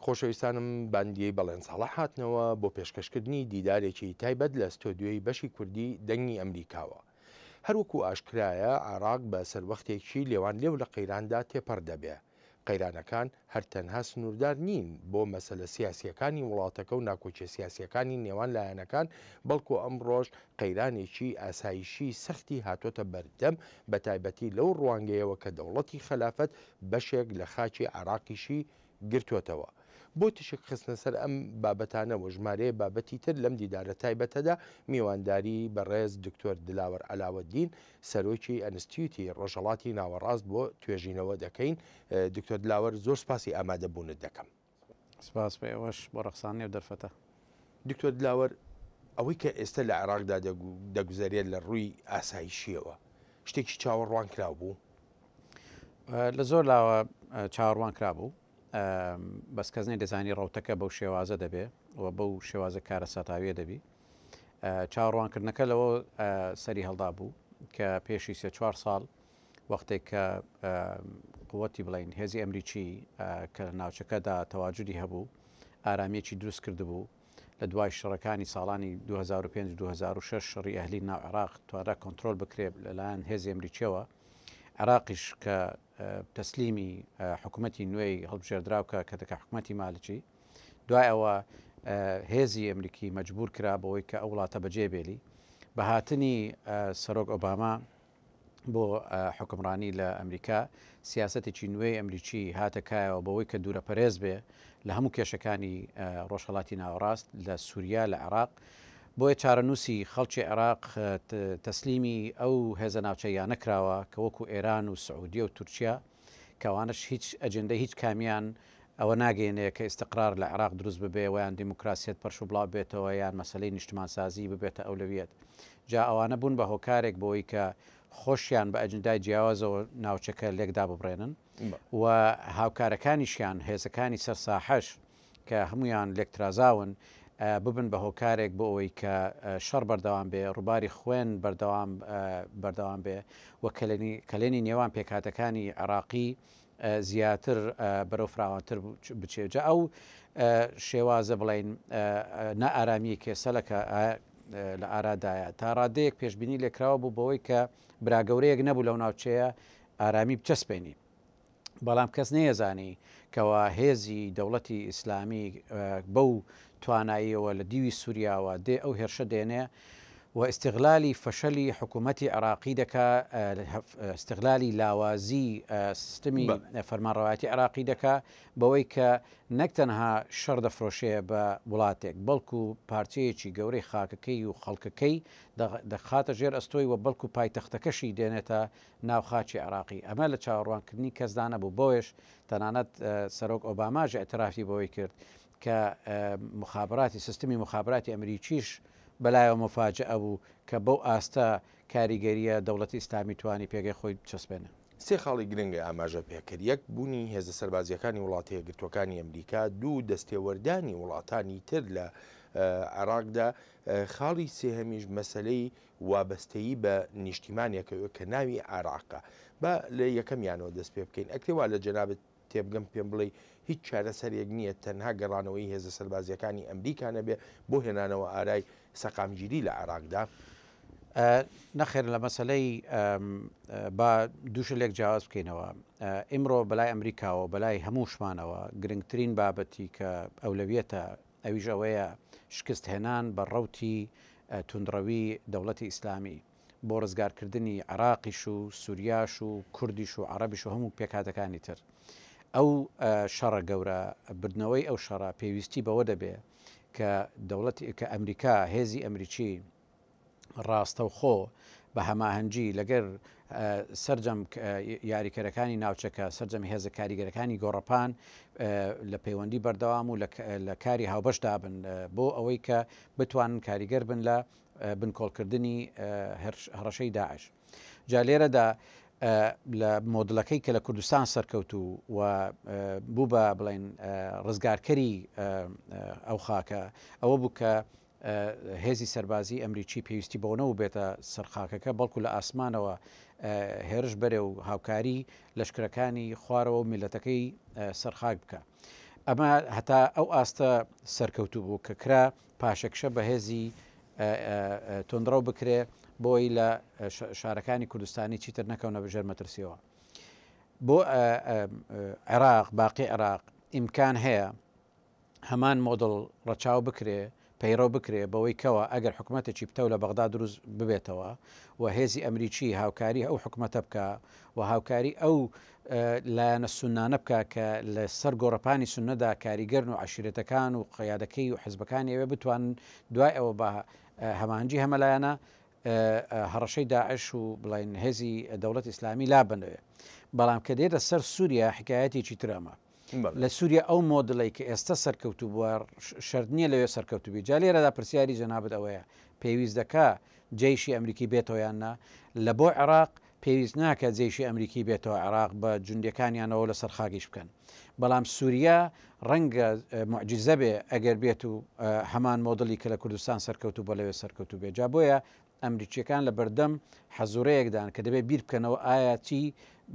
خۆشەویستانم باندیەی بەڵێن ساڵح هاتنەوە بۆ پێشکەشکردنی دیدارێکی تایبەت لە ستۆدیۆی بەشی کوردی دەنگی ئەمریکاوە. هەروەکو ئاشکرایە عێراق بە سەروەختێکی لێوان لێو لە قەیراندا تێپەڕ دەبێ. قەیرانەکان هەرتەنها سنووردار نین بۆ مەسەلە سیاسیەکانی وڵاتەکە و ناکۆچە سیاسیەکانی نێوان لایەنەکان، بەڵکو ئەم ڕۆژ قەیرانێکی ئاسایشی سەختی هاتۆتە بەردەم، بە تایبەتی لەو ڕوانگەیەوە کە دەوڵەتی خەلافەت بەشێک لە خاکی عێراقیشی گرتوۆتەوە. بۆ تشک خستنە سەر ئەم بابەتانەوە ژمارەیە بابەتی تر لەم دیدارە تایبەتەدا میوانداری بەڕێز دکتۆر دلاوەر عەلاوەدین، سەرۆکی ئەنستیتیوتی ڕۆژهەڵاتی ناوەڕاست بۆ توێژینەوە دەکەین. دکتۆر دلاوەر، زۆر سپاسی ئامادەبوونت دەکەم. سپاس بە ئێوەش بۆ ڕەخسانی و دەرفەتە. دکتۆر دلاوەر، ئەوەی کە ئێستا لە عێراقدا دەگوزارێت لە ڕووی ئاسایشیەوە، شتێکی چاوەڕوان کرا بوو؟ لە زۆر لاوە چاوەڕوان کرابوو، بەس کەس نەی دەزانی ڕەوتەکە بەو شێوازە دەبێ و بەو شێوازە کارە سەتاویە دەبی. چاوەڕوانکردنەکە لەوە سەری هەڵدا بوو کە پێشی 3-4 ساڵ وەختێک کە قووەتی بڵین هێزی ئەمریکی کە ناوچەکەدا تەواجودی هەبوو، ئارامێکی دروست کردبوو لە دوای شەڕەکانی ساڵانی 2005-2006 شەڕی ئەهلی ناو عێراق توانرا کۆنتترۆل بکرێت لەلایەن هێزی ئەمریکیەوە. عێراقیش کە تەسلیمی حکوومەتی نوێی هەڵبژێردراوکە کە دەکە حکوومەتی مالکی، دوای ئەوە هێزی ئەمریکی مەجبور کرا بەوەی کە ئەو وڵاتە بەجێبێلی. بە هاتنی سەرۆک ئۆباما بۆ حکمڕانی لە ئەمریکا، سیاسەتێکی نوێی ئەمریکی هاتەکایەوە بەوەی کە دوورە پەرێز بێ لە هەموو کێشەکانی ڕۆژهەڵاتی ناوەڕاست لە سووریا لە عێراق، بۆیە چارەنووسی خەڵکی عێراق تەسلیمی ئەو هێزە ناوچەیە نەکراوە کە وەکو ئێران و سعودیە و تورکیا، کەوانش هیچ ئەجندە هیچ کامیان ئەوە ناگەێنێ کە ئیستقرار لە عێراق دروست ببێ، ویان دیموکراسیەت پەرش و بڵاو بێتەوە، یان مەسەلەی نیشتمانسازی ببێتە ئەولەویەت. جا ئەوانە بوون بە هۆکارێک بۆی کە خۆشیان بە ئەجندای جیاوازەوە ناوچەکە لێکدا ببڕێنن و هاوکارەکانیشیان هێزەکانی سەرساحەش کە هەمویان لێکترازاون ببن بە هۆکارێک بۆ ئەوەی کە شەڕ بەردەوام بێ، ڕووباری خوێن بەردەوام بێ و کەلێنی نێوان پێکهاتەکانی عێراقی زیاتر بەرەو فراوانتر بچێجە. ئەو شێوازە بڵین نەئارامی کێسەلەکە لە ئارادایە تا ڕادەیەک پێشببینی لێکراوە بوو بەوەی کە براگەورەیەک نەبوو لەو ناوچەیە ئارامی بچەسپێنی. بەڵام کەس نەیەزانی کەوا هێزی دەوڵەتی ئیسلامی بەو تواناییەوە لە دیوی سووریاوە دێ ئەو هێرشە دێنێ و استغلالی فەشەلی حکوومەتی عێراقی دەکا، استغلالی لاوازی سیستمی فەرمانڕەوایەتی عێراقی دەکا بەوەی کە نەک تەنها شەڕ دەفرۆشێ بە وڵاتێک، بەڵکو پارچەیەکی گەورەی خاکەکەی و خەڵکەکەی دەخاتە ژێر ئەستۆی و بەڵکو پایتەختەکەشی دێنێتە ناو خاچی عێراقی. ئەمە لە چاوەڕوانکردنی کەسدا نەبوو، بۆیش تەنانەت سەرۆک ئۆباماژ ئەترافی بەوەی کرد کە مخابراتی سیستمی مخابراتی ئەمریکیش بەلایەوە مفاجئە بوو کە بەو ئاستە کاریگەریە دەوڵەتی ئیسلامی توانی پێگەی خۆی بچەسپێنە. 3 خاڵی گرنگە ئاماژە پێکرد. یەک، بوونی هێزە سەربازیەکانی وڵاتی یەکگرتوەکانی ئەمریکا. 2، دەستێوەردانی وڵاتانی تر لە عێراقدا. خاڵی سێهەمیش مەسەلەی وابەستەیی بە نیشتیمانێکە کە ناوی عێراقە. با لە یەکەمیانەوە دەست پێ بکەین. ئەکرێوا لە جەنابەت تێبگەم پێم بڵێ هیچ چارەسەرێک نییە تەنها گەڕانەوەی هێزە سەربازیەکانی ئەمریکا نەبێ بۆ هێنانەوە ئارای سەقامگیری لە عێراقدا؟ نەخێر لە مەسلەی با دووشە لێک جیاواز بکەینەوە. ئیمڕۆ بەلای ئەمریکاوە بەلای هەموو شمانەوە گرنگترین بابەتی کە ئەولەویەتە ئەویش ئەوەیە شکست هێنان بە ڕەوتی توندڕەوی دەوڵەتی ئیسلامی بۆ ڕزگارکردنی عێراقیش و سووریاش و کوردیش و عەرەبیش و هەموو پێکهاتەکانی تر. ئەو شەڕە گەورە بردنەوەی ئەو شەڕە پێویستی بەوە دەبێ کە دەوڵەتی کە ئەمریکا هێزی ئەمریکی ڕاستەوخۆ بە هەماهەنگی لەگەر سەرجەم یاریکەرەکانی ناوچەکە، سەرجەم هێزە کاریگەرەکانی گۆڕەپان لە پەیوەندی بەردەوام و لە کاری هاوبەشدا بن بۆ ئەوەی کە بتوانن کاریگەر بن لە بنکۆڵکردنی هەڕەشەی داعش. جا لێرەدا لە مۆدلەکەی کە لە کوردستان سەرکەوتو و بوو بە بڵێن ڕزگارکەری ئەو خاکە، ئەوە بوو کە هێزی سەربازی ئەمریکی پێویستی بۆ نەبوو بێتە سەرخاکەکە، بەڵکو لە ئاسمانەوە هێرش بەرێ و هاوکاری لەشکرەکانی خوارەوە و میلەتەکەی سەرخاک بکە. ئەمە هەتا ئەو ئاستە سەرکەوتوو بوو کە کرا پاشەکشە بەهێزی تۆندڕەو بکرێ بۆی لە شارەکانی کوردستانی چیتر نەکەونە بژێر مەترسیەوە. بۆ عێراق باقی عێراق ئیمکان هەیە هەمان مۆدڵ ڕەچاو بکرێ پەیڕۆ بکرێ بەوەی کەوە ئەگەر حکوومەتێکی پتەو لە بەغدا دروست ببێتەوە و هێزی ئەمریکی هاوکاری ئەو حکوومەتە بکە و هاوکاری ئەو لایەنە سونانە بکە کە لە سەر گۆڕەپانی سونەدا کاریگەرن و عشیرەتەکان و قیادەکەی و حزبەکانی ئەوێ بتوانن دوای ئەوە بە هەمانجی هەمەلایەنە هەڕەشەی داعش و بڵین هێزی دەوڵەت ئیسلامی لا بنەوێ. بەڵام کە دێتە سەر سووریا حکایەتێکی ترەمە لە سووریا ئەو مۆدڵی کە ئێستا سەرکەوتو بووە شەرت نییە لەوێ سەرکەوتوبی جا لێرەدا پرسیاری جەنابەت ئەوەیە پێویست دەکا جێیشی ئەمریکی بێتەوەیاننا لە بۆ عێراق پێویست ناکە جێیشی ئەمریکی بێتەوە عێراق بە جوندەکانیانەوە لە سەر خاگیش بکەن. بەڵام سووریا ڕەنگە معجزە بێ ئەگەر بێت و هەمان مۆدڵی کە لە کوردستان سەرکەوتو بە لەوێ سەرکەوتو بێ جا بۆیە ئەمریکیەکان لە بەردەم حەزوڕەیەکدان کە دەبێت بیر بکەنەوە ئایا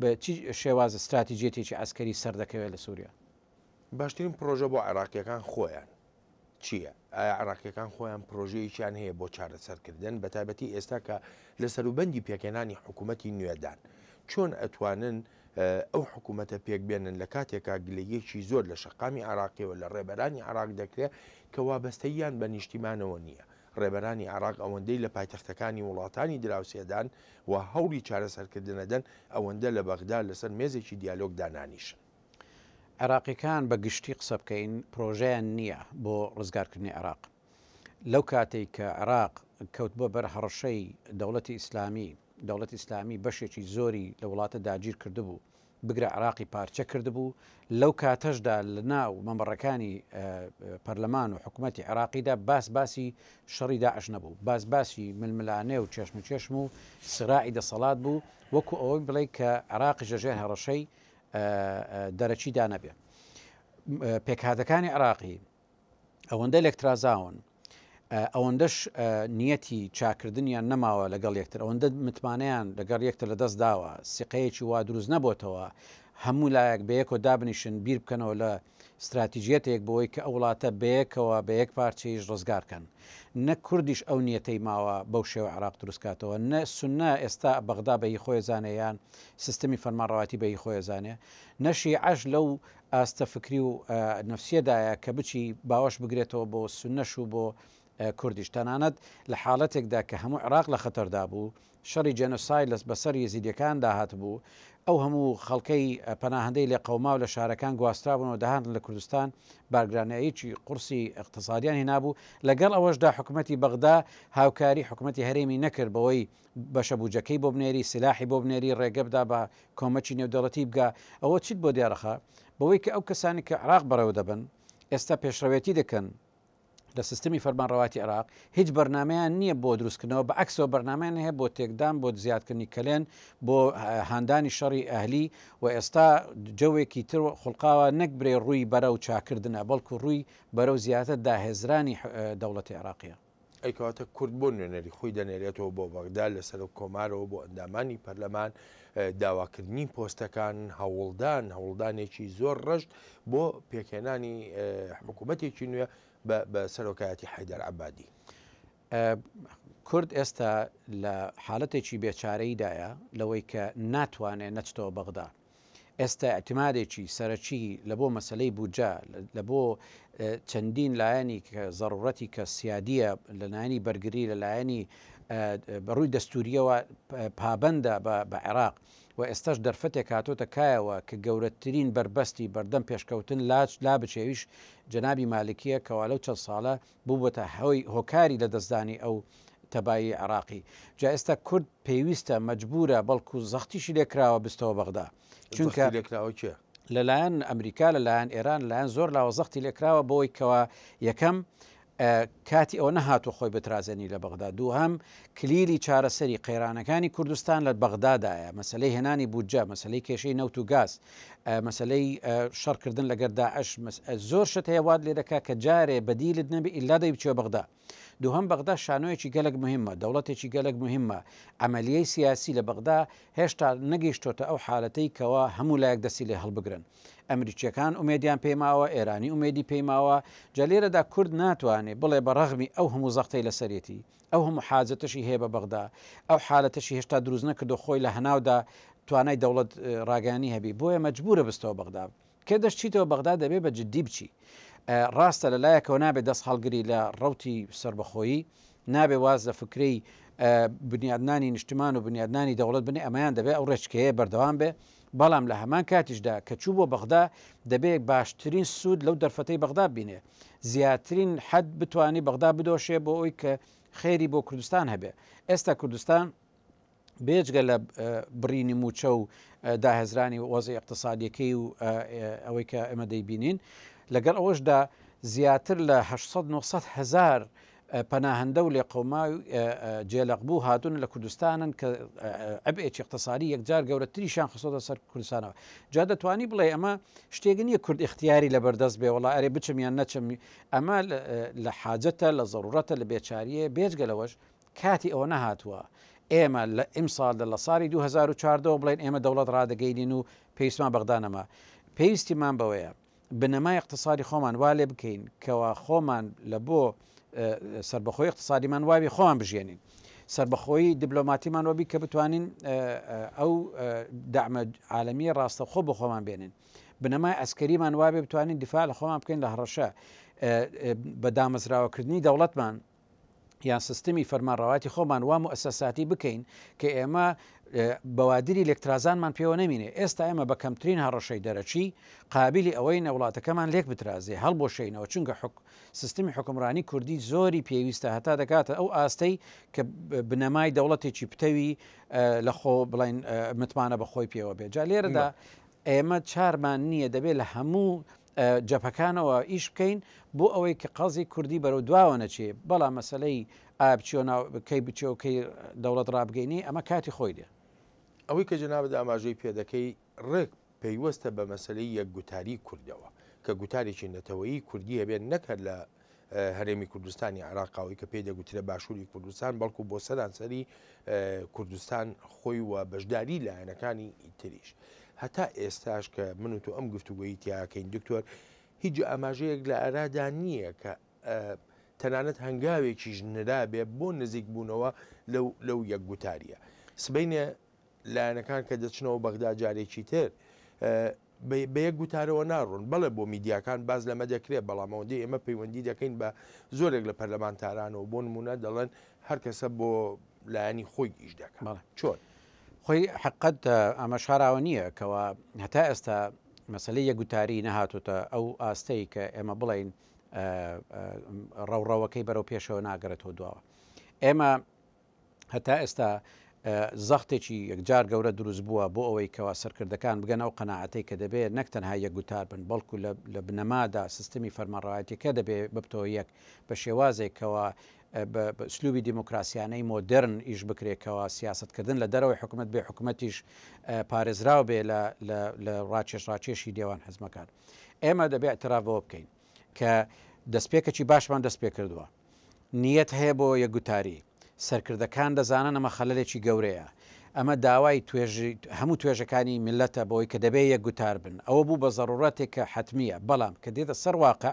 بە چی شێواز استراتیژیەتێکی ئەسکەری سەردەکەوێت لە سووریا. باشترین پرۆژە بۆ عێراقیەکان خۆیان چییە؟ ئایا عێراقیەکان خۆیان پرۆژەیەکیان هەیە بۆ چارەسەرکردن بە تایبەتی ئێستا کە لە سەروبەندی پێکێنانی حکوومەتی نوێدان چۆن ئەتوانن ئەو حکوومەتە پێک بێنن لە کاتێکا گلەیەکی زۆر لە شەقامی عراقیەوە لە ڕێبەرانی عراق دەکرێت کە وابەستەیان بە نیشتیمانەوە نییە. ڕێبەرانی عراق ئەوەندەی لە پایتەختەکانی وڵاتانی دراوسێدان و هەوڵی چارەسەرکردنەدەن ئەوەندە لە بەغدا لەسەر مێزێکی دیالۆگ دانانیشن. عێراقیەکان بە گشتی قسە بکەین پرۆژەیان نییە بۆ ڕزگارکردنی عێراق. لەو کاتێک کە عێراق کەوت بۆ بەر هەڕەشەی دەوڵەتی ئیسلامی بەشێکی زۆری لە وڵاتە داگیر کردبوو بگرە عراقی پارچە کردبوو لەو کاتەشدا لە ناو مەمەڕەکانی پەرلەمان و حکوومەتی عێراقیدا باسی شەڕی داعش نەبوو باسی ململانێ و چێشم و سراعی دەسەڵات بوو وەکو ئەوەی بڵێ کە عێراقی ژەژێر هەڕەشەی دەرەچیدا نەبێ. پێکهاتەکانی عێراقی ئەوەندە لێکترازاون ئەوەندەش نیەتی چاکردنیان نەماوە لەگەڵ یەکتر ئەوەندە متمانیان لەگەڵ یەکتر لە دەست داوە سیقەیەکی وا دروست نەبووتەوە هەموو لایەک بەیەکەوە دابنیشن بیر بکەنەوە لە استراتیژیەتێک بۆی کە ئەو وڵاتە بەیەکەوە بە یەک پارچەیش ڕزگارکەن. نە کوردیش ئەو نیەتەی ماوە بەو شێوە عێراق دروستکاتەوە نە سونە ئێستا بەغدا بەهی خۆی زانەیان سیستەمی فەرمانڕەواتی بەهی خۆی زانێ نەشی عەش لەو ئاستە فکری و نەفسیەدایە کە بچی باوەش بگرێتەوە بۆ سونەش و بۆ کوردیش تەنانەت لە حاڵەتێکدا کە هەموو عێراق لە خەتەردا بوو شەڕی جەنۆسای بەسەر یەزیدیەکان داهات بوو ئەو هەموو خەڵکەی پەناهەندەی لە قەوما و لە شارەکان گواسترابوون و داهان لە کوردستان بارگراناییی قورسی اقتصادیان هێنابوو لەگەڵ ئەوەشدا حکوومەتی بەغدا هاوکاری حکوومەتی هەرێمی نەکرد بەوەی بەشە بوجەکەی بۆ بنێری سلاحی بۆ بنێری ڕێگە بدا بە کۆمەکی نێودەوڵەتی بگا ئەوە چیت بۆ دیارەخە بەوەی کە ئەو کەسانی کە عێراق بەڕێوە دەبن ئێستا پێشڕەوێتی دەکەن لە سیستمی فەرمانڕەواتی عێراق هیچ بەرنمەیان نییە بۆ دروستکردنەوە بە عکسەوە بەرنمەیان هەیە بۆ تێکدان بۆ زیادکردنی کەلێن بۆ هاندانی شەڕی ئەهلی و ئێستا جەوێکی تر خوڵقاوە نەک برێ ڕووی بەرەو چاکردنە بەڵکو ڕووی بەرەو زیاتر داهێزرانی دەوڵەتی عێراقیە. ئەیکەواتە کورد بۆ نوێنەری خۆی دەنێرێتەوە بۆ بەغدا لەسەر کۆمارەوە بۆ ئەندامانی پەرلەمان داواکردنی پۆستەکان هەوڵدانێکی زۆر ڕەشت بۆ پێکهێنانی حکوومەتێکی نوێ بە سەرۆکایەتی حەیدەر عەبادی. کورد ئێستا لە حاڵەتێکی بێچارەیدایە لەوەی کە ناتوانێت نەچتەوە بەغدا. ئێستا ئەتیمادێکی سەرەکی لە بۆ مەسلەی بوجا لە بۆ چەندین لایەنی کە زەڕورەتی کە سیادیە لە لایەنی بەرگری لە لایەنی بەڕووی دەستوریەوە پابەندە بە عێراق و ئێستاش دەرفەتێک هاتۆتە کایەوە کە گەورەترین بربەستی بەردەم پێشکەوتن لا بچێویش جەنابی مالکیە کەوا لەو چەند ساڵە بووبەتە هۆکاری لە دەستدانی ئەو تەبایی عێراقی. جا ئێستا کورد پێویستە مەجبورە بەڵکو زەختیشی لێکراوە بستەوە بەغدا چونکە لەلایەن ئەمریکا لەلایەن ئێران لایەن زۆر لاوە زەختی لێکراوە بۆی کەوا یەکەم کاتی ئەو نەهاتوە خۆی بترازێنی لە بەغدا دووهەم کلیلی چارەسەری قەیرانەکانی کوردستان لە بەغدادایە مەسلەی هێنانی بودجە مەسلەی کێشەی نەوت و گاز مەسلەی شەڕکردن لەگەر داعش زۆر شت هەیە واد لێ دەکات کە جارێ بەدیلت نەبێ ئیلا دەی بچێ بەغدا. دووهەم بەغدا شانۆیەکی گەلک مهمە، دەوڵەتێکی گەلک مهمە، ئەمەلیەی سیاسی لە بەغدا هێشتا نەگەیشتۆتە ئەو حالەتەی کەوا هەموو لایەک دەستی لێ هەڵبگرن. ئەمریکیەکان ئومێدیان پێماوە، ئێرانی ئومێدی پێیماوە، جا لێرەدا کورد ناتوانێت بڵێ بە ڕەغمی ئەو هەموو زەختەی لەسەرێتی، ئەو هەموو حاجەتەشی هەیە بە بەغدا، ئەو حالەتەشی هێشتا دروست نەکردو خۆی لە هەناودا توانای دەوڵەت ڕاگەانی هەبی، بۆیە مەجبورە بستەوە بەغدا. کە دەشتیتەوە بەغدا دەبێ بە جددی بچی. ڕاستە لەلایەکەوە نابێت دەست هەڵگری لە ڕەوتی سربەخۆیی، نابێ واز لە فکرەی بنیادنانی نیشتمان و بنیادنانی دەوڵەت بنێ، ئەمایان دەبێت ئەو ڕێچکەیە بەردەوام بێ. بەڵام لە هەمان کاتیشدا کە چوو بۆ بەغدا دەبێت باشترین سوود لەو دەرفەتەی بەغدا بینێ، زیاترین حەد بتوانانی بەغدا بدۆشێ بۆ ئەوی کە خێری بۆ کوردستان هەبێ. ئێستا کوردستان بێجگە لە بڕینی موچە و داهێزرانی وەزی اقتصادیەکەی و ئەوەی کە ئێمە دەیبینین، لەگەڵ ئەوەشدا زیاتر لە 800 هزار پەناهەندە و لێ قەوماوی جێلەقبوو هاتوون لە کوردستانن کە عبئێکی اقتصادی یەکجار گەورەتریشان خسۆتە سەر کوردستانەوە. جا دەتوانی بڵێ ئەمە شتێکی نییە کورد اختیاری لە بەردەست بێ، وڵا ئەرێ بچم یان نەچم، ئەمە لە حاجەتە، لە ضرورەتە، لە بێچاریە. بێجگە لەوەش کاتی ئەوە نەهاتووە ئێمە لە ئیمساڵ لە ساڵی 2014 بڵێن ئێمە دەوڵەت ڕادەگەینین و پێویستمان بەغدانەما. پێویستیمان بەوەیە بنەمای اقتصادی خۆمان وا لێ بکەین کەوا خۆمان لە بۆ سربەخۆی اقتصادیمان وابی خۆمان بژێنین، سربەخۆی دیبلۆماتیمان وەبی کە بتوانین ئەو دەعمە عالەمی ڕاستەخۆ بۆ خۆمان بێنین، بنەمای ئەسکەریمان وابێ بتوانین دیفاع لە خۆمان بکەین لە هەڕەشە، بە دامەزراوەکردنی دەوڵەتمان یان سیستمی فەرمانڕەواتی خۆمان وا موسەساتی بکەین کە ئێمە بەوادری لێکترازانمان پێوە نەمینێ. ئێستا ئێمە بە کەمترین هەڕەشەی دەرەچی قابلی ئەوەی نەوڵاتەکەمان لێک بترازێ هەڵبۆشینەوە، چونکە سیستمی حکومڕانی کوردی زۆری پێویستە هەتا دەکاتە ئەو ئاستەی کە بنەمای دەوڵەتێکی پتەوی لە خۆ بڵین متمانە بەخۆی پێوە بێ. جا لێرەدا ئێمە چارمان نییە، دەبێت لە هەموو جەپەکانەوە ئیش بکەین بۆ ئەوەی کە قەزی کوردی بەرەو دواوە نەچێ. بەڵام مەسلەی ئابچۆکەی بچۆکەی دەوڵەت ڕابگەینی ئەمە کاتی خۆی دێ. ئەوەی کە جەنابەت ئاماژەی پێدەکەی ڕێک پەیوەستە بە مەسلەی یەکگوتاری کوردەوە کە گوتارێکی نەتەوەیی کوردی هەبێت نەکرد لە هەرێمی کوردستانی عراقاوی کە پێی دەگوترە باشووری کوردستان، بەڵکو بۆ سەرانسەری کوردستان خۆی وە بەشداری لایەنەکانی تریش. هەتا ئێستاش کە من و تۆ ئەم گفتوگۆیی تیاکەین دکتۆر، هیچ ئاماژەیەک لە ئەرادا نییە کە تەنانەت هەنگاوێکیش نرابێ بۆ نزیک بوونەوە لەو یەکگوتاریە. سبەینێ لایەنەکان کە دەچنەوە بەغدا جارێکی تر بە یەک گوتارەوە ناڕۆن، بەڵێ بۆ میدیاکان باز لەمە دەکرێت، بەڵام ئەوەندەی ئێمە پەیوەندی دەکەین بە زۆرێک لە پەرلەمانتارانەوە بۆ نمونە دەڵێن هەر کەسە بۆ لایەنی خۆی ئیش دەکات. چۆن خۆی حقت ئەمە شاراوە نییە کەەوە هەتا ئێستا مەسلەی یەکگوتاری نەهاتوتە ئەو ئاستەی کە ئێمە بڵین ڕەوڕەوەکەی بەرەو پێشەوە ناگەرێتەوە دواوە. ئێمە هەتا ئێستا زەختێکی یەکجار گەورە دروست بووە بۆ ئەوەی کەوا سەرکردەکان بگەن ئەو قەناعەتەی کە دەبێت نەک تەنها یەکگوتار بن، بەڵکو لە بنەمادا سیستمی فەرمانڕەوایەتیەکە دەبێت ببتەوە یەک بە شێوازێکەوە بە سلوبی دیموکراسیانەی مۆدرن ئیش بکرێتەوە، سیاستکردن لە دەرەوەی حکوومەت بێ، حکوومەتیش پارێزراو بێ لە ڕاکێشی دێوان حەزمەکان. ئێمە دەبێت اعترافەوە بکەین کە دەستپێکێکی باشمان دەست پێ کردووە، نیەت هەیە بۆ یەکگوتاری، سەرکردەکان دەزانن ئەمە خەلەلێکی گەورەیە، ئەمە داوای هەموو توێژەکانی ملەتە بۆی کە دەبێت یەکگوتار بن، ئەوە بوو بە ضرورەتێک کە حتمیە. بەڵام کە دێتە سەر واقع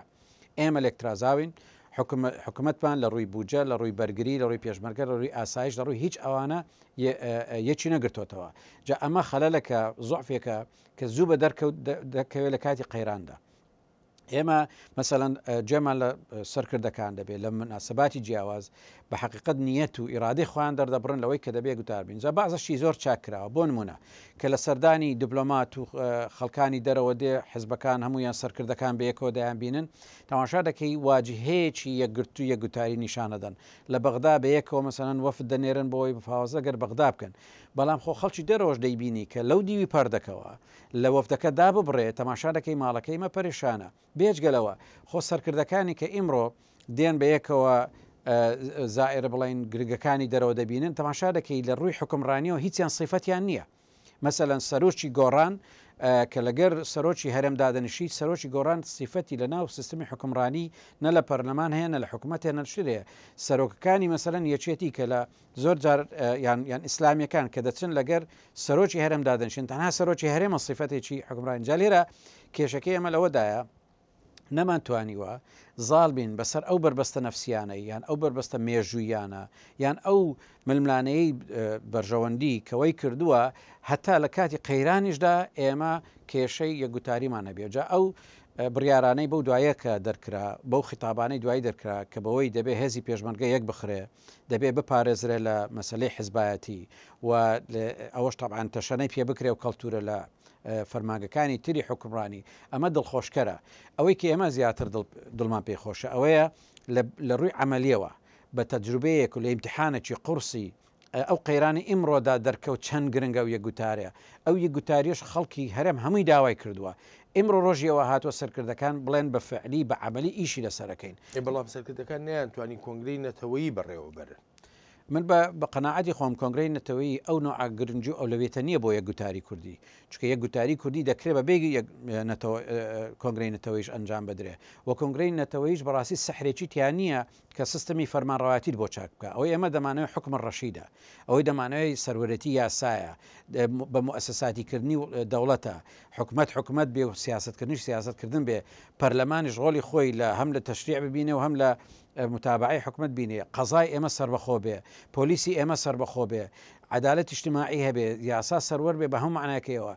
ئێمە لێکترازاوین، حکوومەتمان لە ڕووی بوجە، لە ڕووی بەرگری، لە ڕووی پێشمەرگە، لە ڕووی ئاسایش، لە ڕووی هیچ ئەوانە یەکی نەگرتوتەوە. جا ئەمە خەلەلەکە زوعفێکە کە زوو بە دەکەوێت لە کاتی قەیراندا. ئێمە مەسەڵەن جێمان لە سەرکردەکان دەبێت لە مناسباتی جیاواز بە حقیقت نیەت و ئیرادەی خۆیان دەردەبڕن لەوەی کە دەبێت گوتار بین. جا بەعزەشی زۆر چاکراوە بۆ نمونە کە لە سەردانی دیبلۆمات و خەڵکانی دەرەوە دێ حزبەکان هەمویان سەرکردەکان بەیەکەوە دەیان بینن، تەماشا دەکەی واجهەیەکی یەکگرتو یەکگوتاری نیشانەدەن. لە بەغدا بەیەکەوە مەسەڵەن وەفد دەنێرن بۆەوەی بفاوەزە گەر بەغدا بکەن، بەڵام خۆ خەڵکی دەرەوەش دەیبینی کە لەو دیوی پەردەکەوە لە وەفدەکە دا ببڕێت، تەماشا دەکەی ماڵەکەی مە پەریشانە. بێجگەلەوە خۆ سەرکردەکانی کە ئیمڕۆ دێن بەیەکەوە زائێرە بڵین گرگەکانی دەرەوە دەبینن، تەماشا دەکەی لە ڕووی حکمڕانیەوە هیچیان سیفەتیان نییە. مەسەلەن سەرۆکی گۆڕان کە لەگەر سەرۆکی هەرێم دادەنیشی سەرۆکی گۆڕان سیفەتی لە ناو سیستمی حکومڕانی نە لە پەرلەمان هەیە نە لە حکوومەت هێنە شتێ سەرۆکەکانی مەسەرەن یەکێتی کە لە زۆر جار یان ئیسلامیەکان کە دەچن لەگەر سەرۆکی هەرێم دادەنشین تەنها سەرۆکی هەرێمە سیفەتێکی حکومڕانی جا لێرە کێشەکەی ئەمە لەوەدایە نەمانتوانیوە زاڵ بین بەسەر ئەو بربەستە نەفسیانەی یان ئەو بربەستە مێژوویانە یان ئەو ململانەیە بەرژەوەندی کەوەی کردووە هەتا لە کاتی قەیرانیشدا ئێمە کێشەی یەکگوتاریمان نەبێ جا ئەو بڕیارانەی بەو دوایە کە دەرکرا بەو خیتابانەی دوایی دەرکرا کە بەوەی دەبێ هێزی پێشمەرگە یەک بخرێ دەبێ بپارێزرێ لە مەسلەی حزبایەتی و ئەوەش تەبعاً تەشەنەی پێ بکرێ و کەڵتورە لە فەرماگەکانی تری حکومڕانی ئەمە دڵخۆشکەرە ئەوەی کە ئێمە زیاتر دڵمان پێخۆشە ئەوەیە لە ڕووی عملیەوە بە تەجروبەیەک و لە ئیمتحانێکی قورسی ئەو قەیرانی ئیمڕۆدا دەرکەوت چەند گرنگە و یەکگوتارەیە ئەو یەکگوتاریش خەڵکی هەرێم هەمووی داوای کردووە ئیمڕۆ ڕۆژیەوە هاتووە سەرکردەکان بڵێن بە فعلی بە عملی ئیشی لەسەرەکەین بەڵام سەرکردەکان نەیانتوانی کۆنگرەی نەتەوەیی بەڕێوە بەرن من بە قەناعەتی خۆم کۆنگرەی نەتەوەیی ئەو نوع گرنج و ئەولەوێتە نییە بۆ یەکگوتاری کوردی چکە یەکگوتاری کوردی دەکرێت بە بێگی کۆنگرەی نەتەوەیش ئەنجام بدرێ و کۆنگرەی نەتەوەیش بەڕاستی سەحرێکی تیان نییە کە سیستەمی فەرمانڕەواتیت بۆ چاک بکە ئەوەی ئەمە دەمانەوەی حکومە ڕەشیدە ئەوەی دەمانەوەی سەرورەتی یاسایە بە مؤسساتیکردنی دەوڵەتە حکومەت بێ و سیاستکردنیش سیاستکردن بێ پەرلەمانیش ڕۆڵی خۆی لە هەم لە تەشریع ببینێ و هەم لە متابعی حکومت بینێ قەزای ئێمە سەربەخۆ بێ پۆلیسی ئێمە سەربەخۆ بێ عدالەت اجتماعی هەبێ یاسا سەروەر بێ بە هەموو معناکەیەوە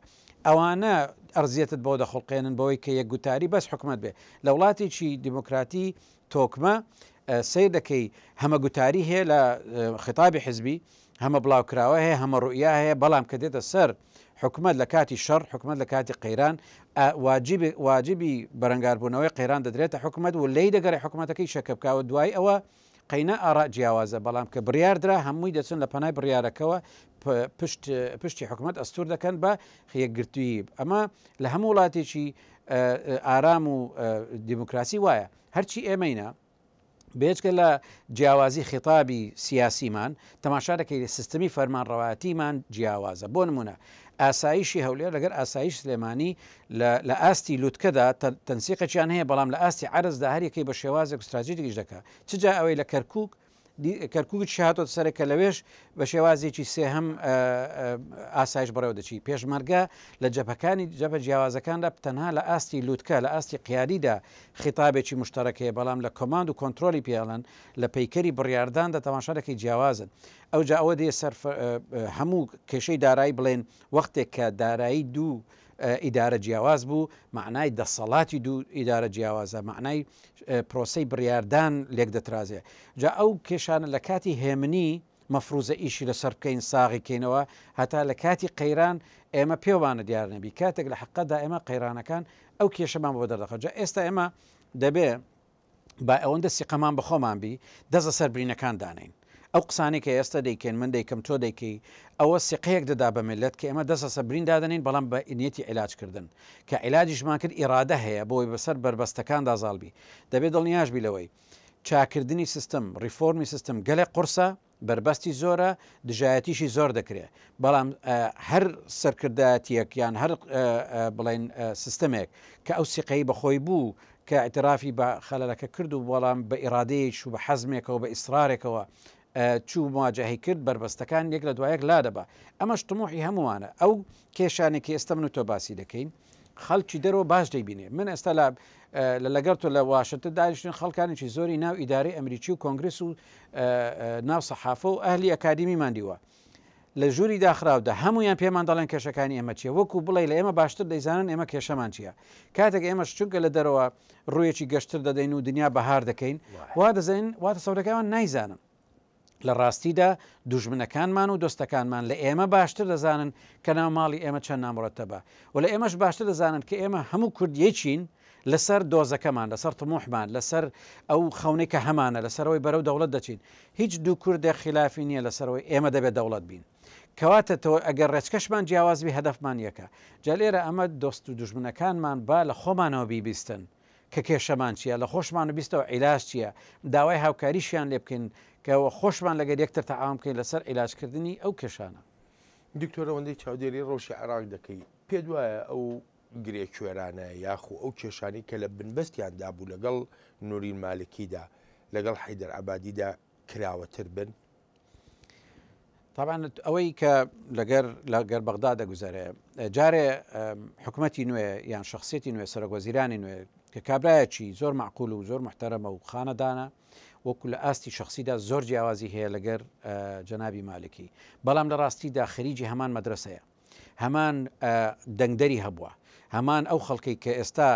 ئەوانە ئەرزیەتت بۆ دەخڵقێنن بەوەی کە یەکگوتاری بەس حکومت بێ لە وڵاتێکی دیموکراتی تۆکمە سیر دەکەی هەمە گوتاری هەیە لە خیتابی حزبی هەمە بڵاوکراوە هەیە هەمە ڕوئیا هەیە بەڵام کە دێتە سەر حکومت لە کاتی شەڕ حکومت لە کاتی قەیران واجبی بەرەنگاربوونەوەی قەیران دەدرێتە حکومت و لی دەگەڕی حکوومەتەکەی شەکە بکاوە دوای ئەوە قەینە ئارا جیاوازە بەڵام کە بڕاردرا هەمووی دەچن لە پەنای بڕیارەکەەوە پشتی حکومت ئەستور دەکەن بە یەکگرتووی ئەمە لە هەموو وڵاتێکی ئارام و دیموکراسی وایە هەرچی ئێمەینە بێچکە لە جیاوازی خیتابی سیاسیمان تەماشا دەکەی سیستمی فەرمانڕەواتیمان جیاوازە بۆ نمونە ئاسایشی هەولێر لەگەر ئاسایش سلێمانی لە ئاستی لووتکەدا تەنسیقەکیان هەیە بەڵام لە ئاستی عرزدا هەرێکی بە شێوازێک استراتیژیش دەکە چجا ئەوەی لە کەرکووک شهاتۆ سەرێکە لەوێش بە شێوازێکی سێهەم ئاسایش بەڕێوە دەچی پێشمەرگە لە جەبهەکانی جەبهە جیاوازەکاندا تەنها لە ئاستی لووتکە لە ئاستی قیادیدا خیتابێکی مشتەرەکەیە بەڵام لە کۆماند و کۆنتترۆلی پێڵەن لە پەیکەری بڕارداندا تەماشارەکەی جیاوازن ئەو جا ئەوە دێ سەر هەموو کێشەی دارایی بڵێن وەختێک کە دارایی دوو ئیدارە جیاواز بوو معنای دەسەڵاتی دوو ئیدارە جیاوازە معنای پرۆسەی بڕاردان لێک دەترازێ جا ئەو کێشانە لە کاتی هێمنی مەفروزە ئیشی لەسەر بکەین ساغی کەینەوە هەتا لە کاتی قەیران ئێمە پێوانە دیار نەبی کاتێک لە حقەدا ئێمە قەیرانەکان ئەو کێشەمان بۆ دەردەخە جا ئێستا ئێمە دەبێ با ئەوەندە سیقەمان بەخۆمان بی دەزە سەر برینەکان دانین ئەو قسانی کە ئێستا دەیکەین من دەیکەم تۆ دەیکەی ئەوە سیقەیەک دەدا بە ملت کە ئێمە دەستە سەبرین دادنین بەڵام بە ئینیەتی عیلاجکردن کە عیلاجیشمان کرد ئیرادە هەیە بۆی بەسەر بربەستەکاندا زاڵبی دەبێت دڵنیاشبی لەوەی چاکردنی سیستم ریفۆرمی سیستم گەلێک قورسە بربەستی زۆرە دژایەتیشی زۆر دەکرێت بەڵام هەر سەرکردایەتیەک یان هەر بڵێن سیستمێک کە ئەو سیقەی بەخۆی بوو کە ئاعترافی بە خەلەلەکە کرد و بەڵام بە ئیرادەیەک و بە حەزمێکەوە بە ئیسرارێکەوە چوو مواجهی کرد بربەستەکان یەک لە دوایەک لا دەبا ئەمەش تموحی هەمووانە ئەو کێشانێکی ئێستا من و تۆ باسی دەکەین خەڵکی دەرەوە باش دەیبینێ من ئێستا لەگەڵ تۆ لە واشنگتن دانیشتن خەڵکانێکی زۆری ناو ئیدارەی ئەمریکی و کۆنگرس و ناو سەحافە و ئەهلی ئەکادیمیمان دیوە لە ژووری داخراودا هەمویان پێمان دەڵێن کێشەکانی ئێمە چیە وەکو بڵێ لە ئێمە باشتر دەیزانن ئێمە کێشەمان چییە کاتێک ئێمە چونکە لە دەرەوە ڕوویەکی گەشتر دەدەین و دنیا بەهار دەکەین وا دەزین واتە سەودەکەمان نایزانن لە ڕاستیدا دوژمنەکانمان و دۆستەکانمان لە ئێمە باشتر دەزانن کە ناو ماڵی ئێمە چەند نامڕەتەبە و لە ئێمەش باشتر دەزانن کە ئێمە هەموو کوردیەکین لەسەر دۆزەکەمان لەسەر تموحمان لەسەر ئەو خەونەی کە هەمانە لەسەرەوەی بەرەو دەوڵەت دەچین هیچ دوو کوردێک خلافی نییە لەسەرەوەی ئێمە دەبێت دەوڵەت بین کەواتە تۆ ئەگەر ڕێچکەشمان جیاوازبی هەدەفمان یەکە جا لێرە ئەمە دۆست و دوژمنەکانمان با لە خۆمانەوە بیبیستن کە کێشەمان چییە لە خۆشمان و بیستەوە عیلاج چییە داوای هاوکاریشیان لێ بکەین کەەوە خۆشمان لەگەر یەکتر تەعاون بکەین لەسەر عیلاجکردنی ئەو کێشانە دکتۆرەوەندەی چاودێری ڕۆژی عراق دەکەی پێ وایە ئەو گرێکوێرانە یاخو ئەو کێشانی کە لە بنبەستیان دابوو لەگەڵ نورین مالکیدا لەگەڵ حیدەر عەبادیدا کراوەتر بن؟ طبعا ئەوەی کە لەگەر بەغدا دەگوزارێ جارێ حکوومەتی نوێ یان شخصێتی نوێ سەرۆکوەزیرانی نوێ کە کابرایەکی زۆر معقول و زۆر محتەرەمە و خانەدانە وەکو لە ئاستی شخصیدا زۆر جیاوازی هەیە لەگەر جەنابی مالکی، بەڵام لە ڕاستیدا خەریجی هەمان مەدرسەیە، هەمان دەنگدەری هەبووە، هەمان ئەو خەڵکی کە ئێستا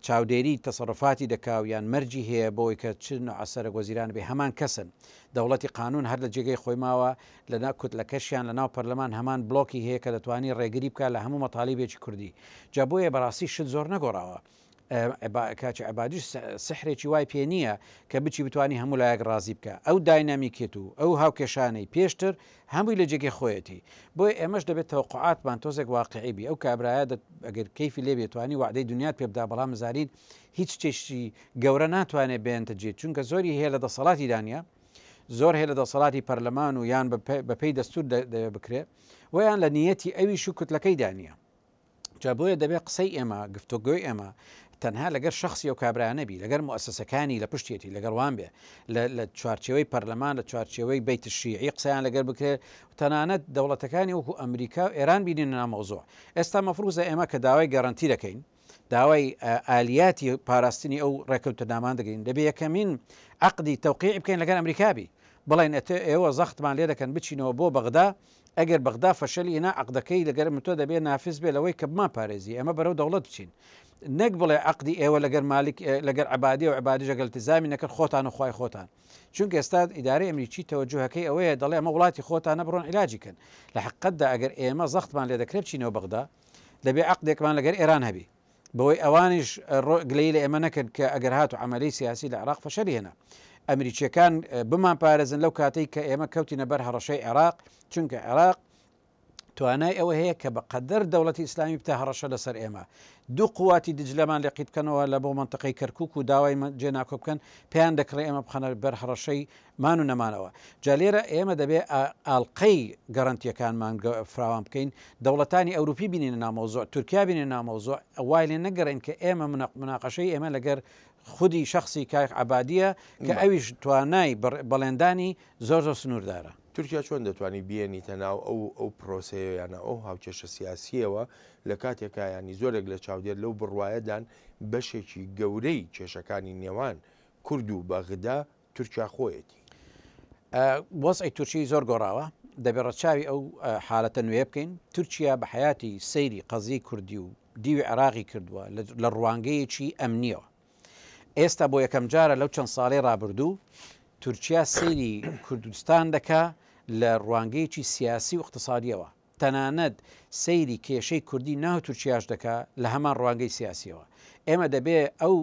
چاودێری تەسەڕفاتی دەکاویان مەرجی هەیە بۆی کە چ نوعسەرە وەزیران بێ هەمان کەسن. دەوڵەتی قانون هەر لە جێگەی خۆی ماوە لە کوت لە کەشیان لە ناو پەرلەمان هەمان بڵۆکی هەیە کە دەتوانانی ڕێگری بکە لە هەموو مەتالیبێکی کوردی. جا بۆیە بەڕاستی شت زۆر نەگۆڕاوە. کاچ عەبادیش سحرێکی وای پێ نییە کە بچی بتوانانی هەموو لایەک ڕازی بکە. ئەو داینامیکێت و ئەو هاوکێشانەی پێشتر هەمووی لە جێگەی خۆیەتی. بۆی ئێمەش دەبێت تەوقعاتمان تۆزێک واقعیبی. ئەو کابرایە ئەگەر کەیفی لێ بێتوانی وعدەی دنیات پێ بدا، بەڵام زارین هیچ چێشتی گەورە ناتوانێت بێنتە جێت، چونکە زۆری هەیە لە دەسەڵاتی دانیا، زۆر هەیە لە دەسەڵاتی پەرلەمان و یان بەپێی دەستور بکرێ ویان لە نیەتی ئەوی شوکتلەکەی دانیە. جا بۆیە دەبێت قسەی ئێمە گفتوگۆی ئێمە تەنها لەگەر شخصی و کابرانەبی، لەگەر مؤسسەکانی لە پشتێتی لەگەر وان بێ لە چوارچەوەی پەرلەمان، لە چوارچەوەی بەیت الشیعی قسەیان لەگەر بکرێت، تەنانەت دەوڵەتەکانی وەکو ئەمریکا و ئێران بینین نامەوزوع. ئێستا مەفروزە ئێمە کە داوای گەڕەنتی دەکەین، داوای ئالیاتی پاراستنی ئەو ڕێکەوتە دامان دەگەین، دەبێ یەکەمین عەقدی تەوقیع بکەین لەگەر ئەمریکابی، بڵێن ئێوە زەختمان لێ دەکەن بچینەوە بۆ بەغدا، ئەگەر بەغدا فەشەلی هێنا عەقدەکەی لەگەر تۆ دەبێت نافز بێ لەوەی کە بمان پارێزی، ئەمە بەرەو دەوڵەت بچین. نەک بڵێ عەقدی ئێوە لەگەر مالک لەگەر عەبادی و عەبادیش ئەگەر التزامی نەکرد خۆتان و خوای خۆتان، چونکە ئێستا ئیدارەی ئەمریکی تەوەجوهەکەی ئەوەیە دەڵێ ئەمە وڵاتی خۆتانە بڕۆن عیلاجیکەن. لە حەقیقەتدا ئەگەر ئێمە زەختمان لێ دەکرێت بچینەوە بەغدا، دەبێ عەقدێکمان لەگەر ئێران هەبی، بەوەی ئەوانیش گلەی لە ئێمە نەکرد کە ئەگەر هاتو عەمەلەی سیاسی لە عێراق فەشەلی هێنا. ئەمریکیەکان بمان پارێزن لەو کاتەی کە ئێمە کەوتینە بەر هەڕەشەی عێراق، چونکە عێراق توانای ئەوە هەیە کە بەقەدەر دەوڵەتی ئیسلامی بتە هەڕەشە لەسەر ئێمە. دوو قوواتی دجلەمان لێقی بکەنەوە لە بۆ منتەقەی کەرکووک و داوای جێناکۆ بکەن، پێیان دەکڕێ ئێمە بخەنە بەر هەڕەشەی مان و نەمانەوە. جا لێرە ئێمە دەبێ ئاڵقەی گەڕەنتیەکانمان فراوان بکەین، دەوڵەتانی ئەوروپی بینین نامەوزوع، تورکیا بینین نامەوزوع، وای لێ نەگەڕین کە ئێمە مناقەشەی ئێمە لەگەر خودی شخصی کاک عەبادیە کە ئەویش توانای بەڵێندانی زۆر سنووردارە. تورکیا چۆن دەتوانانی بێنیتە ناو ئەو پرۆسەیە یانە ئەو هاوکێشە سیاسیەوە لە کاتێکا ینی زۆرێک لە چاودێر لەو بڕواایەدان بەشێکی گەورەی کێشەکانی نێوان کورد و بەغدا تورکیا خۆیەتی؟ وەزعی تورکی زۆر گۆڕاوە، دەبێت ڕەچاوی ئەو حالەتە نوێ بکەین. تورکیا بە حیاتی سەیری قەزی کوردی و دیوی عێراقی کردووە لە ڕوانگەیەکی ئەمنیەوە. ئێستا بۆ یەکەم جارە لەو چەند ساڵەی ڕابردوو تورکیا سەیری کوردستان دەکا لە ڕوانگەیەکی سیاسی و اقتصادیەوە، تەنانەت سەیری کێشەی کوردی ناو تورکیاش دەکا لە هەمان ڕوانگەی سیاسیەوە. ئێمە دەبێ ئەو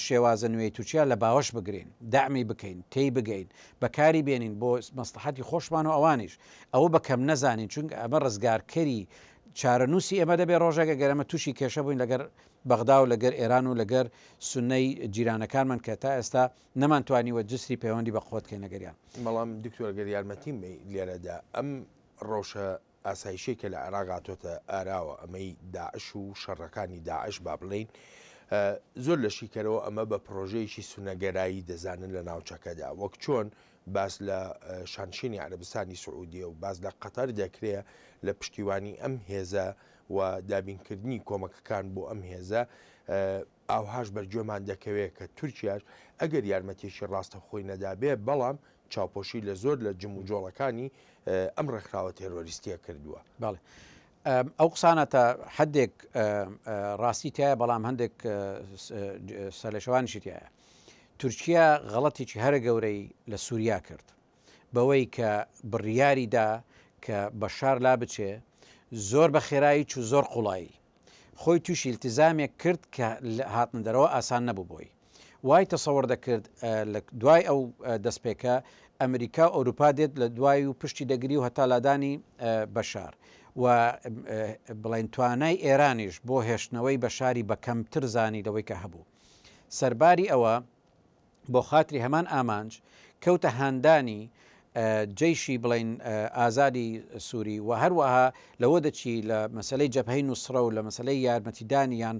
شێوازە نوێی تورکیا لە باوەش بگرین، دامی بکەین، تێی بگەین، بەکاری بێنین بۆ مەسلحەتی خۆشمان و ئەوانیش، ئەوە بەکەم نەزانین، چونکە ئەمە ڕزگارکەری چارەنووسی ئێمە دەبێت ڕۆژێکە گەرەمە تووشی کێشە بووین لەگەر بەغدا و لەگەر ئێران و لەگەر سونەی جیرانەکانمان کە تا ئێستا نەمانتوانیوە جسری پەیوەندی بە خۆتکەین لەگەریان. بەڵام دکتۆر گەر یارمەتیم لێرەدا ئەم ڕۆژە ئاسایشەی کە لە عێراق هاتۆتە ئاراوە، ئەمەی داعش و شەڕەکانی داعش با بڵێین، زۆر لە شیکەرەوە ئەمە بە پرۆژەیەکی سونەگەرایی دەزانن لە ناوچەکەدا، وەک چۆن باس لە شانشینی عەرەبستانی سعودیە و باز لە قەتەر دەکرێ لە پشتیوانی ئەم هێزە و دابینکردنی کۆمەکەکان بۆ ئەم هێزە، ئاوهاش بەرگوێمان دەکەوێت کە تورکیاش ئەگەر یارمەتێکی ڕاستە خۆی نەدابێ، بەڵام چاوپۆشی لە زۆر لە جم و جۆڵەکانی ئەم ڕێکخراوە تێرۆریستیە کردووە. بەڵێ ئەو قسانە تا حدێک ڕاستی تایە، بەڵام هەندێک سەرلەشەوانیشی تایە. تورکیا غەڵەتێکی هەرە گەورەی لە سووریا کرد بەوەی کە بڕیاریدا کە بەشار لا بچێ، زۆر بە خێرایی و زۆر قوڵایی خۆی تووشی التزامێک کرد کە هاتن دەرەوە ئاسان نەبوو بۆی. وای تەسەوەڕ دەکرد لە دوای ئەو دەستپێکە ئەمریکا و ئەوروپا دێت لە دوای و پشتی دەگری و هەتا لادانی بەشار و بڵێن توانای ئێرانیش بۆ هێشتنەوەی بەشاری بە کەمتر زانی لەوەی کە هەبوو. سەرباری ئەوە بۆ خاتری هەمان ئامانج کەوتە هاندانی جيشی بڵین ئازادی سووری و هەروەها لەوە دەچی لە مەسلەی جەبهەی نووسڕە و لە مەسلەی یارمەتیدانیان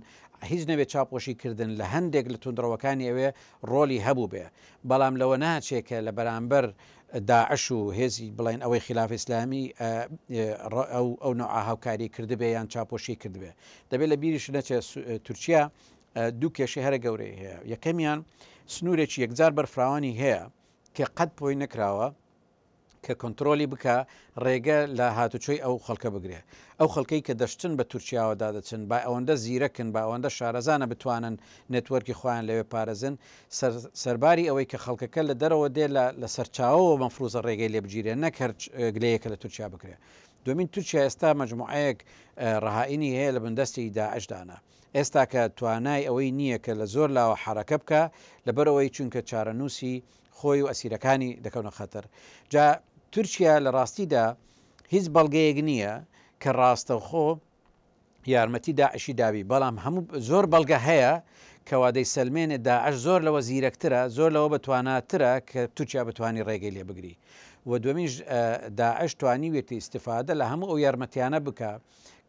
هیچ نەبێت چاپۆشیکردن لە هەندێک لە توندڕەوەکانی ئەوێ ڕۆلی هەبوو بێ بەڵام لەوە ناچێکە لە بەرامبەر داعش و هێزی بڵین ئەوەی خلاف ئیسلامی ئەو نوع هاوکاری کردبێ یان چاپۆشی کردبێ دەبێت لە بیریش نەچێ تورکیا دوو کێشەی هەرە گەورەی هەیە یەکەمیان سنوورێکی یەکجار بەرفراوانی هەیە کە قەت پۆی نەکراوە کە کۆنتترۆلی بکە ڕێگە لە هاتوچۆی ئەو خەڵکە بگرێ ئەو خەڵکەی کە دەشتن بە تورکیاوەدا دەچن با ئەوەندە زیرەکن با ئەوەندە شارەزانە بتوانن نێتوەرکی خۆیان لەوێ پارێزن سەرباری ئەوەی کە خەڵکەکە لە دەرەوە دێ لە سەرچاوەوە مەفروزە ڕێگەی لێ بگیرێ نەکرد گلەیەکە لە تورکیا بکرێ دومین تورکیا ئێستا مەجموعەیەک ڕەهائینی هەیە لە بندەستی داعشدانە ئێستا کە توانای ئەوەی نییە کە لە زۆر لاوە حرەکە بکە لەبەرەوەی چونکە چارەنووسی خۆی و ئەسیرەکانی دەکەونە خەتەر جا تورکیا لە ڕاستیدا هیچ بەڵگەیەک نییە کە ڕاستەوخۆ یارمەتی داعشی دابی بەڵام هەموو زۆر بەڵگە هەیە کەوادەی سلمێنێ داعش زۆر لەوە زیرەکترە زۆر لەوە بەتواناترە کە تورکیا بتوانانی ڕێگەی لێ بگری و دومیش داعش توانی وێتی ئیسیفادە لە هەموو ئەو یارمەتیانە بکە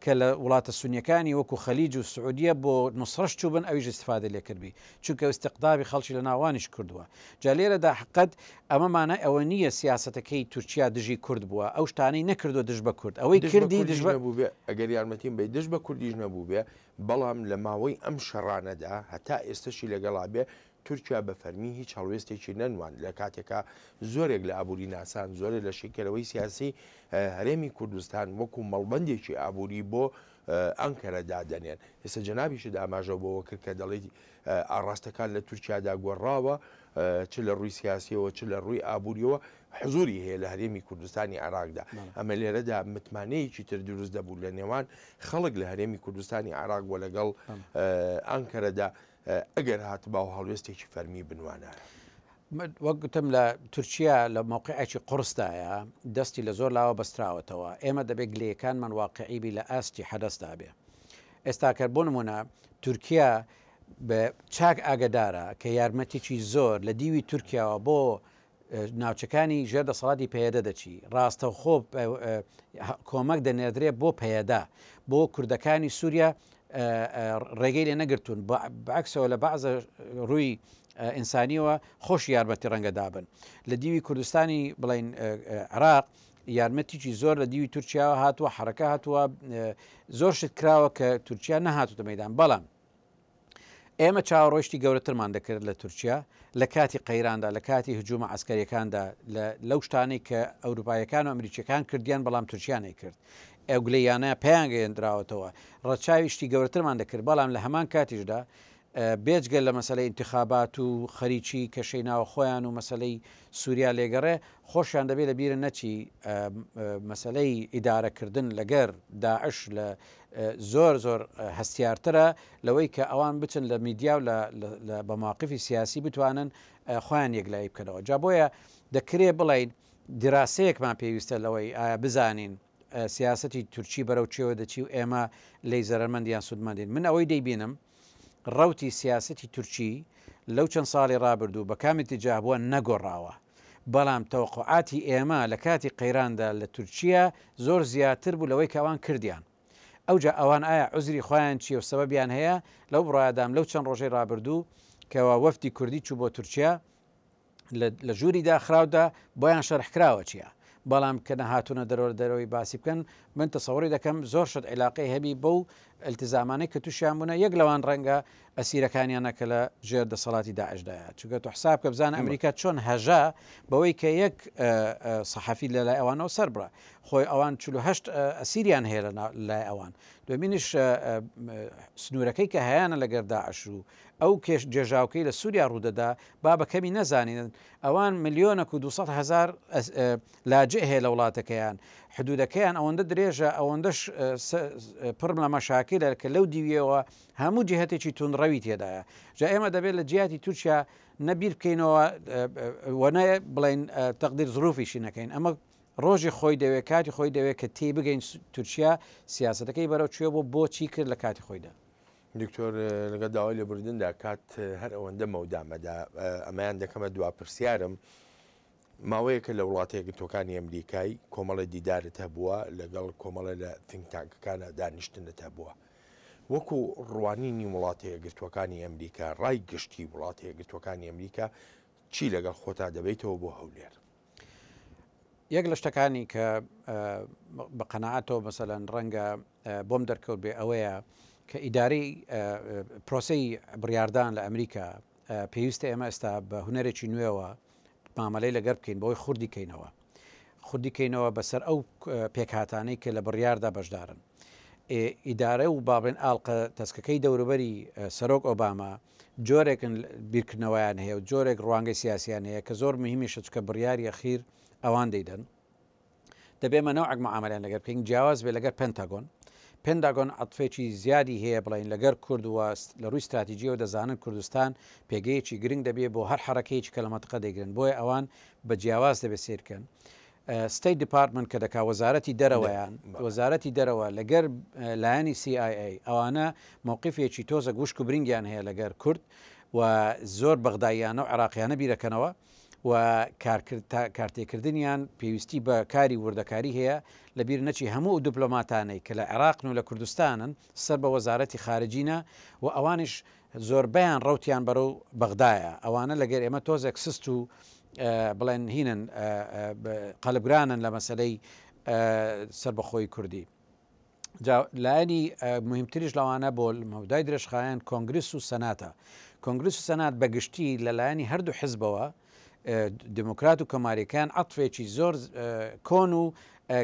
کە لە وڵاتە سونیەکانی وەکو خەلیج و سعودیە بۆ نوسڕەش چوبن ئەویش استفادە لێ کردبی چونکە استقدابی خەڵکی لە ناوانیش کردووە جا لێرەدا حقت ئەمەمانە ئەوە نییە سیاستەکەی تورکیا دژی کورد بووە ئەو شتانەی نەکردو دژ بە کورد ئەوەی کردی دژ بوو بێ ئەگەر یارمەتیم بێ دژ بە کوردیش نەبوو بێ بەڵام لە ماوەی ئەم شەڕانەدا هەتا ئێستاشی لەگەڵا بێ تورکیا بە فەرمی هیچ هەڵوێستێکی نەنوان لە کاتێکا زۆرێک لە ئابووری ناسان زۆرێک لە شێکەرەوەی سیاسی هەرێمی کوردستان وەکو مەڵبەندێکی ئابووری بۆ ئەنکەرە دادەنێن ئێستا جەنابیشت ئاماژە بۆەوە کرد کە دەڵێت ئاڕاستەکان لە تورکیادا گۆڕاوە چ لە ڕووی سیاسیەوە چ لە ڕووی ئابوووریەوە حزوری هەیە لە هەرێمی کوردستانی عراقدا ئەمە لێرەدا متمانەیەکی تر دروست دەبوو لە نێوان خەڵک لە هەرێمی کوردستانی عراق بۆ لەگەڵ ئەنکەرەدا ئەگەر هاتبا و هەڵوێستێکی فەرمی بنوانە وەکگوتم لە تورکیا لە مووقعێکی قرسدایە دەستی لە زۆر لاوە بەستراوەتەوە ئێمە دەبێت گلەکانمان واقعیبی لە ئاستی حەدەستا بێ ئێستاکە بۆ نمونە تورکیا بە چاک ئاگدارە کە یارمەتێکی زۆر لە دیوی تورکیاوە بۆ ناوچەکانی ژێردەسەڵاتی پەیەدە دەچی ڕاستە خۆ کۆمەک دەنێدرێ بۆ پەیەدا بۆ کوردەکانی سووریا ڕێگەی لێ نەگرتوون بەعکسەوە لە بەعزە ڕووی ئینسانیەوە خۆش یارمەتی ڕەنگە دابن لە دیوی کوردستانی بڵین عراق یارمەتیی زۆر لە دیوی تورکیاوە هاتووە حرەکە هاتووە زۆر شت کراوە کە تورکیا نەهاتوتە مەدان بەڵام ئێمە چاوەڕۆیشتی گەورەترمان دەکرد لە تورکیا لە کاتی قەیراندا لە کاتی هجوومە عسکەریەکاندا لەو شتانەی کە ئەوروپایەکان و ئەمریکیەکان کردیان بەڵام تورکیانەی کرد ئەو گلەیانە پێیان گەیەندراوەتەوە ڕەچاویشتی گەورەترمان دەکرد بەڵام لە هەمان کاتیشدا بێجگەل لە مەسلەی انتخابات و خەریکی کەشەی ناوە خۆیان و مەسلەی سووریا لێگەڕێ خۆشیان دەبێت لە بیرە نەچی مەسلەی ئیدارەکردن لەگەر داعش لە زۆر زۆر هەستیارترە لەوەی کە ئەوان بچن لە میدیا و بە مواقفی سیاسی بتوانن خۆیان یەکلایی بکەنەوە جا بۆیە دەکرێ بڵین دراسەیەکمان پێویستە لەوەی ئایا بزانین سیاستی تورکی بەرەو چێوە دەچی و ئێمە لی زەرمەندیان سوودمەندین من ئەوەی دەیبینم ڕوتی سیاستی تورکی لەو چەند ساڵی ڕابردوو بە کامیتی جابووە نەگۆڕاوە بەڵام تەوقعاتی ئێمە لە کاتی قەیراندا لە تورکیا زۆر زیاتر بوو لەوەی کەوان کردیان ئەوجا ئەوان ئایا عزری خۆیان چیە و سەبەبیان هەیە لەو بڕایدام لەو چەند ڕۆژەی ڕابردوو کەوا وەفتی کوردی چوو بۆ تورکیا لە ژووری داخراودا بۆیان شەرحکراوە چییە بەڵام کە نەهاتوونە دەرەوەی باسی بکەن من تەسەوری دەکەم زۆر شت عیلاقی هەبی بەو التزامانەی کە تووشیان بوونە یەک لەوان ڕەنگە ئەسیرەکانیانە کە لە ژێر دەسەڵاتی داعشدایە چونکە تو حساب کە بزانە ئەمریکا چۆن هەژا بەوەی کە یەک سەحەفی لە لای ئەوانەوە سەر بڕە خۆی ئەوان 48 ئەسیریان هەیە لای ئەوان دومینش سنوورەکەی کە هەیەە لەگەر داعش و ئەو کێش جێژاوکەی لە سووریا ڕوودەدا با بەکەمی نەزانین ئەوان 1,200,000 لاجئ هەیە لە وڵاتەکەیان حدودەکەیان ئەوەندە درێژە ئەوەندەش پڕم لە مەشاکلە کە لەو دیویەوە هەموو جهتێکی تونڕەوی تێدایە جا ئێمە دەبێت لە جیاتی تورکیا نەبیر بکەینەوە وەنە بڵین تەقدیر زروفیشی نەکەین ئەمە ڕۆژی خۆی دەوێت کاتی خۆی دەوێت کە تێ بگەین تورکیا سیاستەکەی بەرەو کوێ بۆ بۆچی کرد لە کاتی خۆیدا دکتۆر لەگە داوای لێبوردندا کات هەر ئەوەندە مەودامەدا ئەمایان دەکەمە دوا پرسیارم ماوەیەکە لە وڵاتە یەکگرتوەکانی ئەمریکای کۆمەڵە دیدارت هەبووە لەگەڵ کۆمەڵە لە فینگتانکەکانە دانیشتنت هەبووە. وەکو ڕوانینی وڵاتە یەکگرتوەکانی ئەمریکا ڕای گشتی وڵاتە یەکگرتوەکانی ئەمریکا چی لەگەڵ خۆتا دەبیتەوە بۆ هەولێر؟ یەک لە شتەکانی کە بە قەنەعەتەوە مەسەلەن ڕەنگە بۆم دەرکەوت بێ ئەوەیە کە ئیدارەی پرۆسەی بڕاردان لە ئەمریکا پێویستە ئێمە ئێستا بە هونەرێکی نوێەوە مامەلەی لەگەر بکەین بۆی خوردیکەینەوە خوردیکەینەوە بەسەر ئەو پێکهاتانەی کە لە بڕیاردا بەشدارن. ئیدارە و بابێن ئاڵقە تەسکەکەی دەوروبەری سەرۆک ئۆباما جۆرێکن بیرکردنەوەیان هەیە و جۆرێک ڕوانگەی سیاسیان هەیە کە زۆر مهمیشە چکە بڕیاری ئەخیر ئەوان دەیدەن. دەبێمە نەوەک معاملەیان لەگەر بکەین جیاواز بێ لەگەر پێنتاگۆن عەتفێکی زیادی هەیە بڵین لەگەر کورد وە لە ڕووی استراتیژیەوە دەزانن کوردستان پێگەیەکی گرنگ دەبێت بۆ هەر حرەکەیەکی کە لە مەنتقە دەیگرن بۆیە ئەوان بە جیاواز دەبێت سیرکەن. ستیت دیپارتمنت کە دەکا وەزارەتی دەرەوەیان وەزارەتی دەرەوە لەگەر لایەنی CIA ئەوانە مووقفێکی تۆزە گوشک و برنگیان هەیە لەگەر کورد و زۆر بەغداییانە و عێراقیانە بیرەکەنەوە و کارتێکردنیان پێویستی بە کاری وردەکاری هەیە لەبیر نەچی هەموو دیپلۆماتانەی کە لە عێراقن و لە کوردستانن سەر بە وەزارەتی خارجینە و ئەوانش زۆربیان ڕوتیان بەرەو بەغدایە ئەوانە لەگەر ئێمە تۆزێک سست و بڵێن هینن قەلبگرانن لە مەسلەی سربەخۆی کوردی. لایەنی مهمتریش لەوانە بۆ مەودای درێژخایەن کۆنگرس و سەناتە. کۆنگرس و سەنات بەگشتی لە لایەنی هەردوو حزبەوە دموکرات و کۆماریەکان عەتفێکی زۆر کۆن و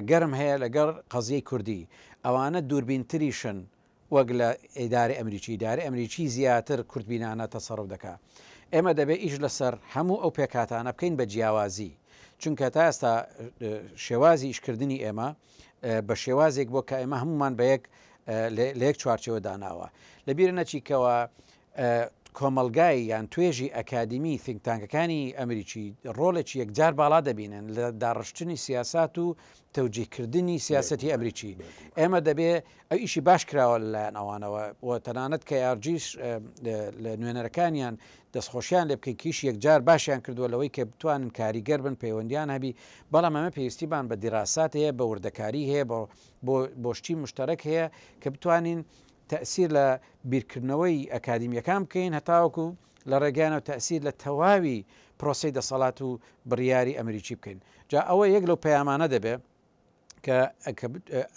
گەرم هەیە لەگەڵ قەزیەی کوردی. ئەوانە دووربینتریشن وەک لە ئیدارەی ئەمریکی زیاتر کوردبینانە تەسەڕف دەکات. ئێمە دەبێت ئیش لەسەر هەموو ئەو پێکاتانە بکەین بە جیاوازی چونکە تا ئێستا شێوازی ئیشکردنی ئێمە بە شێوازێک بۆ کە ئێمە هەمومان بە یەک لە یەک چوارچەوە داناوە لەبیر نەچیکەوە کۆمەلگای یان توێژی ئەکادمی فینگتانکەکانی ئەمریکی ڕۆڵێکی یەکجار باڵا دەبینن لە داڕشتنی سیاسات و تەوجیهکردنی سیاسەتی ئەمریکی. ئێمە دەبێ ئەو ئیشی باش کراوە لەلایەن ئەوانەوە و تەنانەت کە یارجیش لە نوێنەرەکانیان دەستخۆشیان لێ بکەین کیش یەکجار باشیان کردووە لەوەی کە بتوانن کاریگەر بن پەیوەندیان هەبی بەڵام ئەمە پێویستیبان بە دیراسات هەیە بە وردەکاری هەیە بۆ شتی مشتەرەک هەیە کە بتوانین تأثیر لە بیرکردنەوەی ئەکادمیەکان بکەین هەتاوەکو لە ڕێگەیانەوە تأثیر لە تەواوی پرۆسی دەسەڵات و بڕیاری ئەمریکی بکەین. جا ئەوە یەک لەو پەیامانە دەبێت کە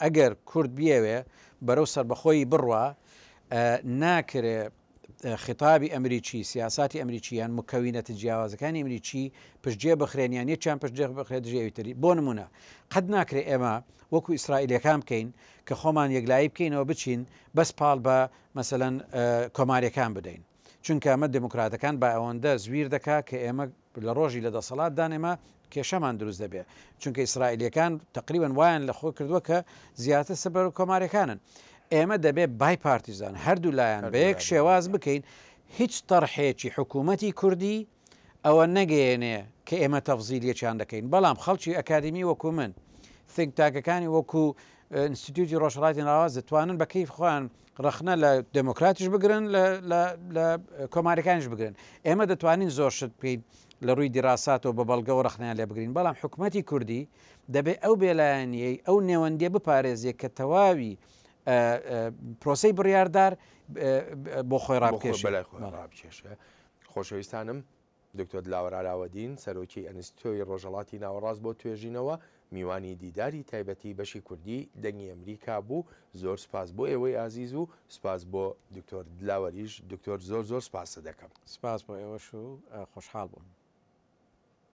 ئەگەر کورد بیاوێ بەرەو سربەخۆی بڕوە ناکرێ خطابی ئەمریکی سیاساتی ئەمریکیان مکەوینەتە جیاوازەکانی ئەمریکی پشتگوێ بخرێنیان یەکیان پشتگوێ بخرێت ژێویتری بۆ نمونە قەت ناکرێت ئێمە وەکو ئیسرائیلەکان بکەین کە خۆمان یەکلایی بکەینەوە بچین بەس پاڵ بە مەسەلەن کۆماریەکان بدەین چونکە ئەمە دموکراتەکان با ئەوەندە زویر دەکا کە ئێمە لە ڕۆژی لە دەسەڵاتدان ئێمە کێشەمان دروست دەبێت چونکە ئیسرائیلەکان تقریبان وایان لە خۆ کردووە کە زیاتر سەبەر کۆماریەکانن. ئێمە دەبێت بای پارتیزان هەردوو لایەن بە یەک شێواز بکەین هیچ تەڕحێکی حکوومەتی کوردی ئەوە نەگەیەنێ کە ئێمە تەفزیلیەکیان دەکەین بەڵام خەڵکی ئەکادمی وەکو من فینگتانکەکانی وەکو ئینستیتوتی ڕۆژهەڵاتی ناواز دەتوانن بە کەیف خۆیان ڕخنە لە دموکراتیش بگرن لە کۆماریەکانیش بگرن. ئێمە دەتوانین زۆر شت بکەین لە ڕووی دیراساتەوە بە بەڵگە و ڕخنیان لێ بگرین بەڵام حکوومەتی کوردی دەبێت ئەو بێلایەنیەی ئەو نێوەندیە بپارێزیە کە تەواوی پرۆسی بڕیاردار بۆ خۆی ڕابکێشە. خۆشەویستانم دکتۆر دلاوەر علاوەدین سەرۆکی ئەنستیتۆی ڕۆژهەڵاتی ناوەڕاست بۆ توێژینەوە میوانی دیداری تایبەتی بەشی کوردی دەنگی ئەمریکا بوو. زۆر سپاس بۆ ئێوەی ئازیز و سپاس بۆ دکتۆر دلاوەریش دکتۆر زۆر سپاس دەکەم. سپاس بۆ ئێوەش و خۆشحاڵ بووم.